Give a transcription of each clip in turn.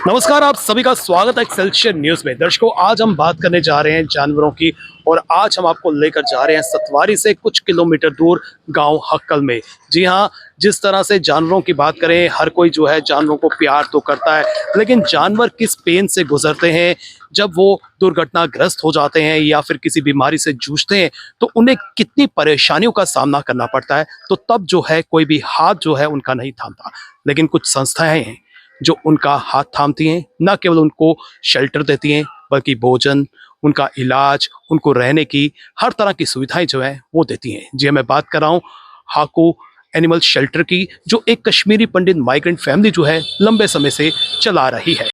नमस्कार, आप सभी का स्वागत है एक्सेलशियर न्यूज में। दर्शकों, आज हम बात करने जा रहे हैं जानवरों की और आज हम आपको लेकर जा रहे हैं सतवारी से कुछ किलोमीटर दूर गांव हक्कल में। जी हां, जिस तरह से जानवरों की बात करें, हर कोई जो है जानवरों को प्यार तो करता है, लेकिन जानवर किस पेन से गुजरते हैं जब वो दुर्घटनाग्रस्त हो जाते हैं या फिर किसी बीमारी से जूझते हैं, तो उन्हें कितनी परेशानियों का सामना करना पड़ता है। तो तब जो है कोई भी हाथ जो है उनका नहीं थामता, लेकिन कुछ संस्थाएं हैं जो उनका हाथ थामती हैं। न केवल उनको शेल्टर देती हैं, बल्कि भोजन, उनका इलाज, उनको रहने की हर तरह की सुविधाएं जो है वो देती हैं। जी मैं बात कर रहा हूँ हाको एनिमल शेल्टर की, जो एक कश्मीरी पंडित माइग्रेंट फैमिली जो है लंबे समय से चला रही है।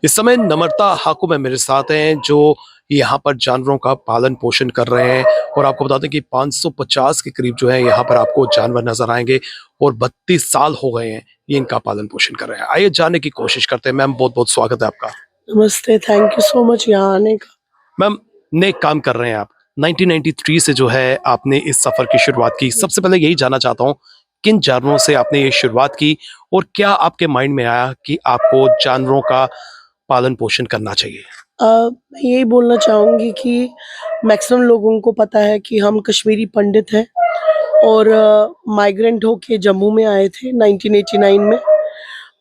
इस समय नम्रता हाकू में मेरे साथ हैं, जो यहाँ पर जानवरों का पालन पोषण कर रहे हैं। और आपको बता दें कि 550 के करीब जो है यहाँ पर आपको जानवर नजर आएंगे और 32 साल हो गए हैं ये इनका पालन पोषण कर रहे हैं। आइए जानने की कोशिश करते हैं। मैम, बहुत बहुत स्वागत है आपका। नमस्ते, थैंक यू सो मच यहाँ आने का। मैम, नेक काम कर रहे हैं आप। 1993 से जो है आपने इस सफर की शुरुआत की। सबसे पहले यही जानना चाहता हूँ, किन जानवरों से आपने ये शुरुआत की और क्या आपके माइंड में आया कि आपको जानवरों का पालन पोषण करना चाहिए? मैं यही बोलना चाहूँगी कि मैक्सिमम लोगों को पता है कि हम कश्मीरी पंडित हैं और माइग्रेंट होके जम्मू में आए थे 1989 में।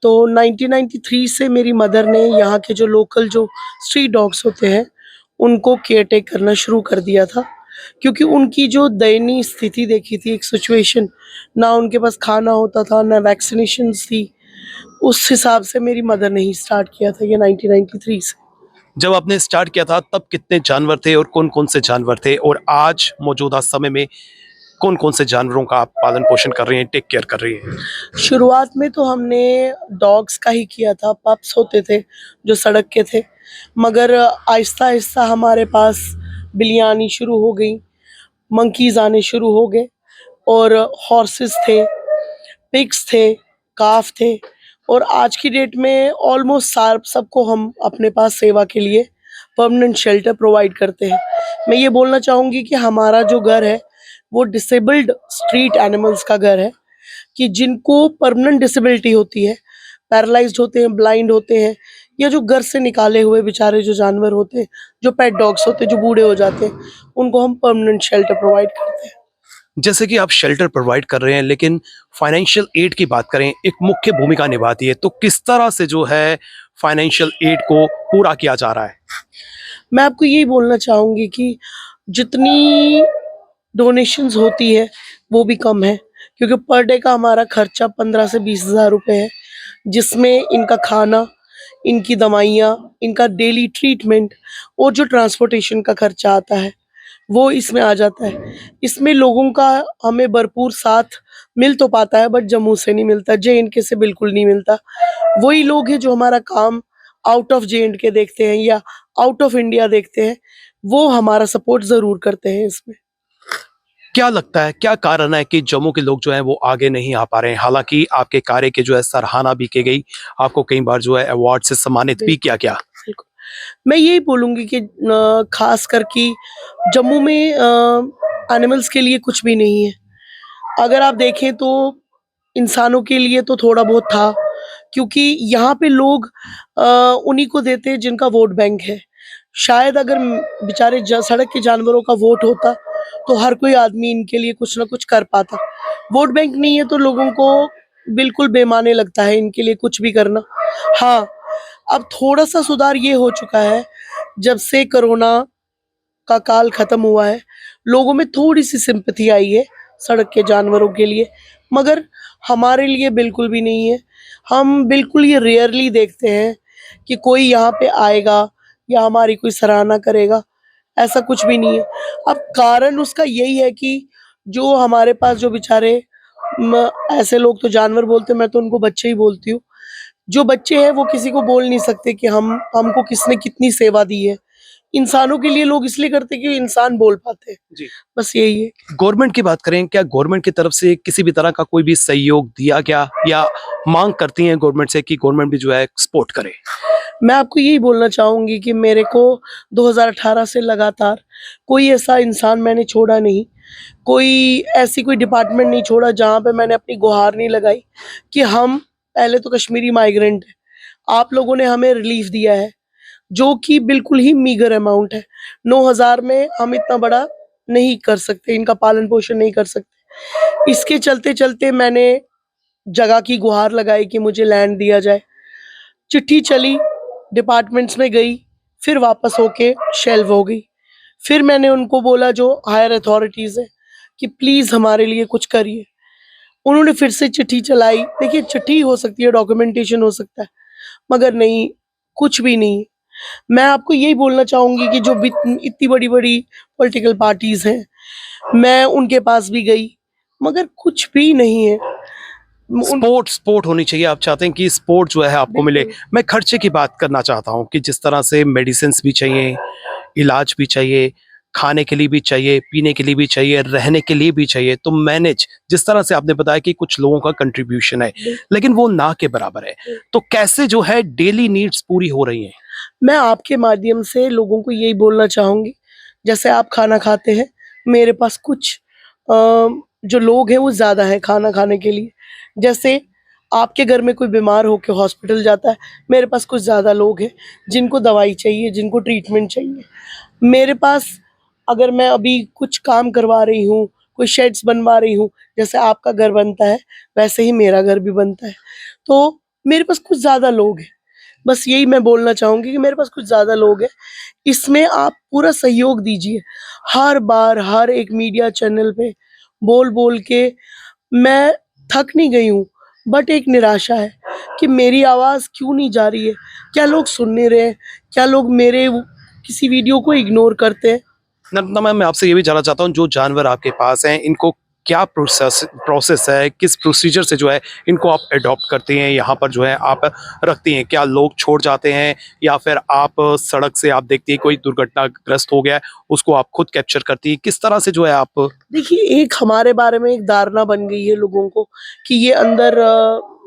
तो 1993 से मेरी मदर ने यहाँ के जो लोकल जो स्ट्रीट डॉग्स होते हैं, उनको केयर टेक करना शुरू कर दिया था। क्योंकि उनकी जो दयनीय स्थिति देखी थी, एक सिचुएशन, ना उनके पास खाना होता था, ना वैक्सीनेशंस थी। उस हिसाब से मेरी मदर ने ही स्टार्ट किया था ये 1993 से। जब आपने स्टार्ट किया था तब कितने जानवर थे और कौन कौन से जानवर थे, और आज मौजूदा समय में कौन कौन से जानवरों का आप पालन पोषण कर रही हैं, टेक केयर कर रही हैं? शुरुआत में तो हमने डॉग्स का ही किया था, पप्स होते थे जो सड़क के थे। मगर आहिस्ता आहिस्ता हमारे पास बिल्लियाँ आनी शुरू हो गई, मंकीज आने शुरू हो गए और हॉर्सेस थे, पिग्स थे, काफ थे। और आज की डेट में ऑलमोस्ट सबको हम अपने पास सेवा के लिए परमानेंट शेल्टर प्रोवाइड करते हैं। मैं ये बोलना चाहूँगी कि हमारा जो घर है वो डिसेबल्ड स्ट्रीट एनिमल्स का घर है, कि जिनको परमानेंट डिसेबिलिटी होती है, पैरालाइज्ड होते हैं, ब्लाइंड होते हैं, या जो घर से निकाले हुए बेचारे जो जानवर होते हैं, जो पेट डॉग्स होते हैं, जो बूढ़े हो जाते हैं, उनको हम परमानेंट शेल्टर प्रोवाइड करते हैं। जैसे कि आप शेल्टर प्रोवाइड कर रहे हैं, लेकिन फाइनेंशियल एड की बात करें, एक मुख्य भूमिका निभाती है। तो किस तरह से जो है फाइनेंशियल एड को पूरा किया जा रहा है? मैं आपको यही बोलना चाहूँगी कि जितनी डोनेशंस होती है वो भी कम है, क्योंकि पर डे का हमारा खर्चा 15 से 20 हज़ार रुपये है, जिसमें इनका खाना, इनकी दवाइयाँ, इनका डेली ट्रीटमेंट और जो ट्रांसपोर्टेशन का खर्चा आता है वो इसमें आ जाता है। इसमें लोगों का हमें भरपूर साथ मिल तो पाता है, बट जम्मू से नहीं मिलता, जे-एंड-के से बिल्कुल नहीं मिलता। वही लोग हैं जो हमारा काम आउट ऑफ जे-एंड-के देखते हैं या आउट ऑफ इंडिया देखते हैं, वो हमारा सपोर्ट ज़रूर करते हैं इसमें। क्या लगता है, क्या कारण है कि जम्मू के लोग जो हैं वो आगे नहीं आ पा रहे हैं? हालांकि आपके कार्य के जो है सराहना भी की गई, आपको कई बार जो है अवार्ड से सम्मानित भी किया गया। बिल्कुल। मैं यही बोलूँगी कि ख़ासकर कि जम्मू में एनिमल्स के लिए कुछ भी नहीं है। अगर आप देखें तो इंसानों के लिए तो थोड़ा बहुत था, क्योंकि यहाँ पे लोग उन्हीं को देते हैं जिनका वोट बैंक है। शायद अगर बेचारे सड़क के जानवरों का वोट होता तो हर कोई आदमी इनके लिए कुछ ना कुछ कर पाता। वोट बैंक नहीं है तो लोगों को बिल्कुल बेमाने लगता है इनके लिए कुछ भी करना। हाँ, अब थोड़ा सा सुधार ये हो चुका है, जब से कोरोना का काल खत्म हुआ है, लोगों में थोड़ी सी सिंपैथी आई है सड़क के जानवरों के लिए, मगर हमारे लिए बिल्कुल भी नहीं है। हम बिल्कुल ये रेयरली देखते हैं कि कोई यहाँ पे आएगा या हमारी कोई सराहना करेगा, ऐसा कुछ भी नहीं है। अब कारण उसका यही है कि जो हमारे पास जो बेचारे ऐसे लोग तो जानवर बोलते हैं, मैं तो उनको बच्चे ही बोलती हूँ। जो बच्चे हैं वो किसी को बोल नहीं सकते कि हमको किसने कितनी सेवा दी है, इंसानों के लिए लोग इसलिए करते हैं कि इंसान बोल पाते हैं, जी। बस यही है। गवर्नमेंट की बात करें, क्या गवर्नमेंट की तरफ से किसी भी तरह का कोई भी सहयोग दिया गया या मांग करती हैं गवर्नमेंट से कि गवर्नमेंट भी जो है सपोर्ट करे? मैं आपको यही बोलना चाहूँगी कि मेरे को 2018 से लगातार कोई ऐसा इंसान मैंने छोड़ा नहीं, कोई ऐसी कोई डिपार्टमेंट नहीं छोड़ा जहाँ पे मैंने अपनी गुहार नहीं लगाई कि हम पहले तो कश्मीरी माइग्रेंट हैं, आप लोगों ने हमें रिलीफ दिया है, जो कि बिल्कुल ही मीगर अमाउंट है। 9,000 में हम इतना बड़ा नहीं कर सकते, इनका पालन-पोषण नहीं कर सकते। इसके चलते-चलते मैंने जगह की गुहार लगाई कि मुझे लैंड दिया जाए। चिट्ठी चली, डिपार्टमेंट्स में गई, फिर वापस होके शेल्व हो गई। फिर मैंने उनको बोला जो हायर अथॉरिटीज़ हैं कि प्लीज़ हमारे लिए कुछ करिए। उन्होंने फिर से चिट्ठी चलाई। देखिए चिट्ठी हो सकती है, डॉक्यूमेंटेशन हो सकता है, मगर नहीं, कुछ भी नहीं। मैं आपको यही बोलना चाहूँगी कि जो इतनी बड़ी-बड़ी पॉलिटिकल पार्टीज़ हैं, मैं उनके पास भी गई, मगर कुछ भी नहीं है। उन सपोर्ट होनी चाहिए, आप चाहते हैं कि सपोर्ट जो है आपको मिले। बिल्कुल। मैं खर्चे की बात करना चाहता हूँ कि जिस तरह से मेडिसिन्स भी चाहिए, इलाज भी चाहिए, खाने के लिए भी चाहिए, पीने के लिए भी चाहिए, रहने के लिए भी चाहिए, तो मैनेज जिस तरह से आपने बताया कि कुछ लोगों का कंट्रीब्यूशन है, लेकिन वो ना के बराबर है। तो कैसे जो है डेली नीड्स पूरी हो रही हैं? मैं आपके माध्यम से लोगों को यही बोलना चाहूँगी, जैसे आप खाना खाते हैं, मेरे पास कुछ जो लोग हैं वो ज़्यादा हैं खाना खाने के लिए। जैसे आपके घर में कोई बीमार होके हॉस्पिटल जाता है, मेरे पास कुछ ज़्यादा लोग हैं जिनको दवाई चाहिए, जिनको ट्रीटमेंट चाहिए। मेरे पास अगर मैं अभी कुछ काम करवा रही हूँ, कोई शेड्स बनवा रही हूँ, जैसे आपका घर बनता है, वैसे ही मेरा घर भी बनता है। तो मेरे पास कुछ ज़्यादा लोग हैं। बस यही मैं बोलना चाहूँगी कि मेरे पास कुछ ज़्यादा लोग हैं, इसमें आप पूरा सहयोग दीजिए। हर बार हर एक मीडिया चैनल पे बोल-बोल के मैं थक नहीं गई हूँ, बट एक निराशा है कि मेरी आवाज़ क्यों नहीं जा रही है? क्या लोग सुन नहीं रहे हैं? क्या लोग मेरे किसी वीडियो को इग्नोर करते हैं? नर्मदा मैम, मैं आपसे ये भी जानना चाहता हूँ, जो जानवर आपके पास हैं, इनको क्या प्रोसेस प्रोसेस है, किस प्रोसीजर से जो है इनको आप अडॉप्ट करते हैं, यहाँ पर जो है आप रखती हैं? क्या लोग छोड़ जाते हैं या फिर आप सड़क से आप देखती हैं कोई दुर्घटनाग्रस्त हो गया है, उसको आप खुद कैप्चर करती हैं? किस तरह से जो है आप देखिए, एक हमारे बारे में एक धारणा बन गई है लोगों को कि ये अंदर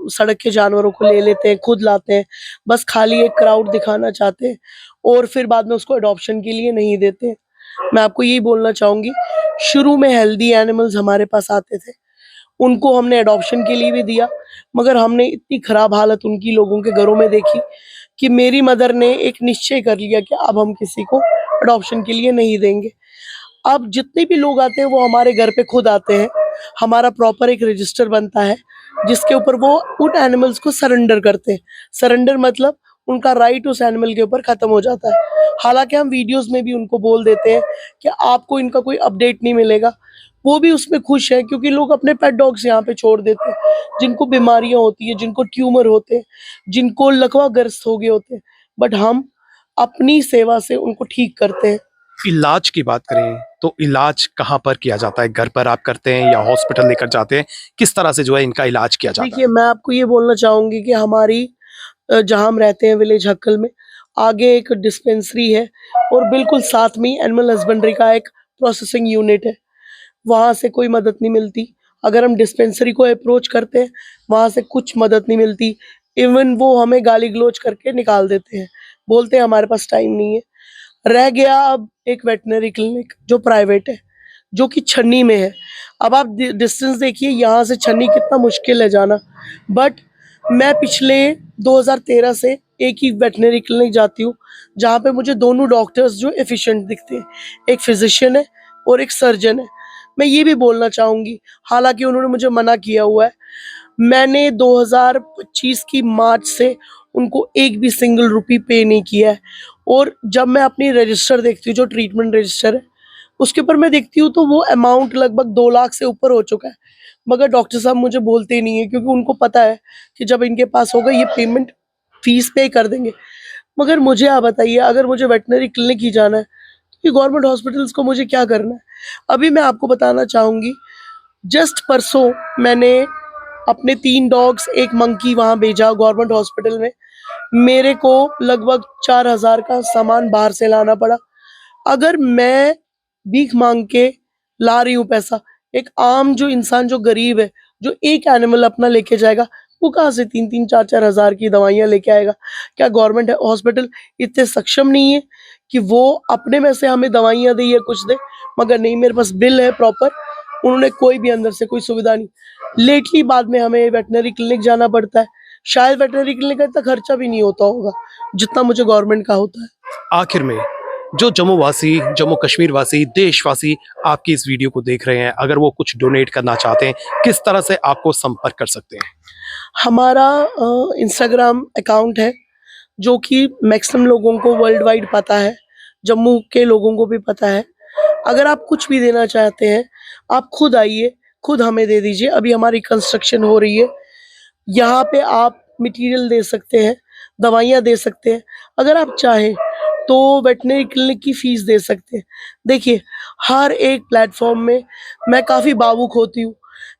सड़क के जानवरों को ले लेते हैं, खुद लाते हैं, बस खाली एक क्राउड दिखाना चाहते हैं और फिर बाद में उसको अडॉप्शन के लिए नहीं देते हैं। मैं आपको यही बोलना चाहूँगी, शुरू में हेल्दी एनिमल्स हमारे पास आते थे, उनको हमने अडॉप्शन के लिए भी दिया, मगर हमने इतनी खराब हालत उनकी लोगों के घरों में देखी कि मेरी मदर ने एक निश्चय कर लिया कि अब हम किसी को अडॉप्शन के लिए नहीं देंगे। अब जितने भी लोग आते हैं वो हमारे घर पे खुद आते हैं। हमारा प्रॉपर एक रजिस्टर बनता है जिसके ऊपर वो उन एनिमल्स को सरेंडर करते हैं। सरेंडर मतलब उनका राइट उस एनिमल के ऊपर खत्म हो जाता है। हालाँकि हम वीडियोज़ में भी उनको बोल देते हैं कि आपको इनका कोई अपडेट नहीं मिलेगा। वो भी उसमें खुश हैं क्योंकि लोग अपने पेट डॉग्स यहाँ पे छोड़ देते हैं, जिनको बीमारियाँ होती हैं, जिनको ट्यूमर होते हैं, जिनको लकवाग्रस्त हो गए होते हैं। बट हम अपनी सेवा से उनको ठीक करते हैं। इलाज की बात करें, तो इलाज कहाँ पर किया जाता है? घर पर आप करते हैं या हॉस्पिटल लेकर जाते हैं? किस तरह से जो है इनका इलाज किया जाता है? देखिए, मैं आपको ये बोलना चाहूँगी कि हमारी जहाँ हम रहते हैं विलेज हक्कल में, आगे एक डिस्पेंसरी है और बिल्कुल साथ में ही एनिमल हस्बेंड्री का एक प्रोसेसिंग यूनिट है। वहाँ से कोई मदद नहीं मिलती। अगर हम डिस्पेंसरी को अप्रोच करते हैं, वहाँ से कुछ मदद नहीं मिलती। इवन वो हमें गाली-गलौच करके निकाल देते हैं। बोलते हैं हमारे पास टाइम नहीं है। रह गया अब एक वेटरनरी क्लिनिक जो प्राइवेट है, जो कि छन्नी में है। अब आप डिस्टेंस देखिए यहाँ से छन्नी कितना मुश्किल है जाना। बट मैं पिछले 2013 से एक ही वेटरनरी क्लिनिक जाती हूँ, जहाँ पे मुझे दोनों डॉक्टर्स जो एफिशिएंट दिखते हैं। एक फिजिशियन है और एक सर्जन है। मैं ये भी बोलना चाहूँगी, हालाँकि उन्होंने मुझे मना किया हुआ है। मैंने 2025 की मार्च से उनको एक भी सिंगल रुपी पे नहीं किया है और जब मैं अपनी रजिस्टर देखती हूँ, जो ट्रीटमेंट रजिस्टर है, उसके ऊपर मैं देखती हूँ तो वो अमाउंट लगभग 2 लाख से ऊपर हो चुका है। मगर डॉक्टर साहब मुझे बोलते नहीं है क्योंकि उनको पता है कि जब इनके पास होगा ये पेमेंट फीस पे कर देंगे। मगर मुझे आप बताइए, अगर मुझे वेटरनरी क्लिनिक ही जाना है, तो ये गवर्नमेंट हॉस्पिटल्स को मुझे क्या करना है? अभी मैं आपको बताना चाहूँगी, जस्ट परसों मैंने अपने 3 डॉग्स, 1 मंकी वहाँ भेजा गवर्नमेंट हॉस्पिटल में। मेरे को लगभग 4,000 का सामान बाहर से लाना पड़ा। अगर मैं भीख मांग के ला रही हूँ पैसा, एक आम जो इंसान जो गरीब है, जो एक एनिमल अपना लेके जाएगा, वो कहाँ से 3-3 4-4 हज़ार की दवाइयाँ लेके आएगा? क्या गवर्नमेंट हॉस्पिटल इतने सक्षम नहीं है कि वो अपने में से हमें दवाइयाँ दे या कुछ दे? मगर नहीं, मेरे पास बिल है प्रॉपर, उन्होंने कोई भी अंदर से कोई सुविधा नहीं। लेटली बाद में हमें वेटरनरी क्लिनिक जाना पड़ता है, शायद वेटरनरी क्लिनिक का इतना खर्चा भी नहीं होता होगा, जितना मुझे गवर्नमेंट का होता है। आखिर में जो जम्मू वासी, जम्मू कश्मीर वासी, देशवासी आपकी इस वीडियो को देख रहे हैं, अगर वो कुछ डोनेट करना चाहते हैं, किस तरह से आपको संपर्क कर सकते हैं? हमारा इंस्टाग्राम अकाउंट है, जो कि मैक्सिमम लोगों को वर्ल्ड वाइड पता है, जम्मू के लोगों को भी पता है। अगर आप कुछ भी देना चाहते हैं, आप खुद आइए, खुद हमें दे दीजिए। अभी हमारी कंस्ट्रक्शन हो रही है, यहाँ पे आप मटेरियल दे सकते हैं, दवाइयाँ दे सकते हैं। अगर आप चाहें तो वेटरनरी क्लिनिक की फीस दे सकते हैं। देखिए, हर एक प्लेटफ़ॉर्म में मैं काफ़ी भावुक होती हूँ,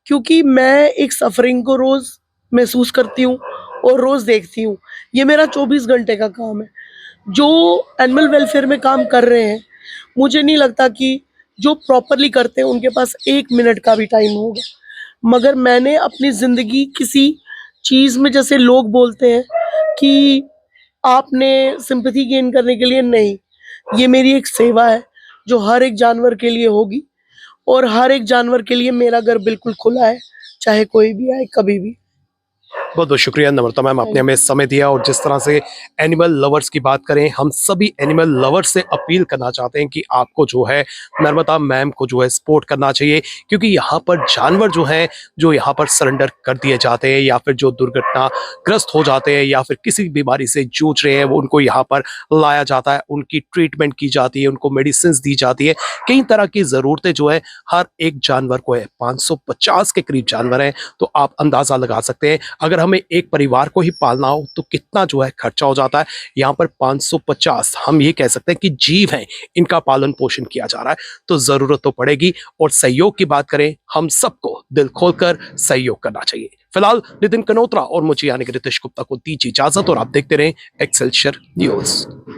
क्योंकि मैं एक सफ़रिंग को रोज़ महसूस करती हूँ और रोज़ देखती हूँ। ये मेरा 24 घंटे का काम है। जो एनिमल वेलफेयर में काम कर रहे हैं, मुझे नहीं लगता कि जो प्रॉपरली करते हैं उनके पास 1 मिनट का भी टाइम होगा। मगर मैंने अपनी ज़िंदगी किसी चीज़ में, जैसे लोग बोलते हैं कि आपने सिंपैथी गेन करने के लिए, नहीं, ये मेरी एक सेवा है जो हर एक जानवर के लिए होगी, और हर एक जानवर के लिए मेरा घर बिल्कुल खुला है, चाहे कोई भी आए, कभी भी। बहुत बहुत शुक्रिया नम्रता मैम, आपने हमें समय दिया। और जिस तरह से एनिमल लवर्स की बात करें, हम सभी एनिमल लवर्स से अपील करना चाहते हैं कि आपको जो है नम्रता मैम को जो है सपोर्ट करना चाहिए, क्योंकि यहाँ पर जानवर जो हैं, जो यहाँ पर सरेंडर कर दिए जाते हैं या फिर जो दुर्घटनाग्रस्त हो जाते हैं या फिर किसी बीमारी से जूझ रहे हैं, वो उनको यहाँ पर लाया जाता है, उनकी ट्रीटमेंट की जाती है, उनको मेडिसिन दी जाती है। कई तरह की ज़रूरतें जो है हर एक जानवर को है। 550 के करीब जानवर हैं, तो आप अंदाज़ा लगा सकते हैं अगर हमें एक परिवार को ही पालना हो तो कितना जो है खर्चा हो जाता है। यहाँ पर 550 हम ये कह सकते हैं कि जीव हैं, इनका पालन पोषण किया जा रहा है, तो जरूरत तो पड़ेगी। और सहयोग की बात करें, हम सबको दिल खोलकर सहयोग करना चाहिए। फिलहाल नितिन कनोत्रा और मुझे यानी कि रितेश गुप्ता को दीजिए इजाजत, और आप देखते रहें एक्सेलशियर न्यूज।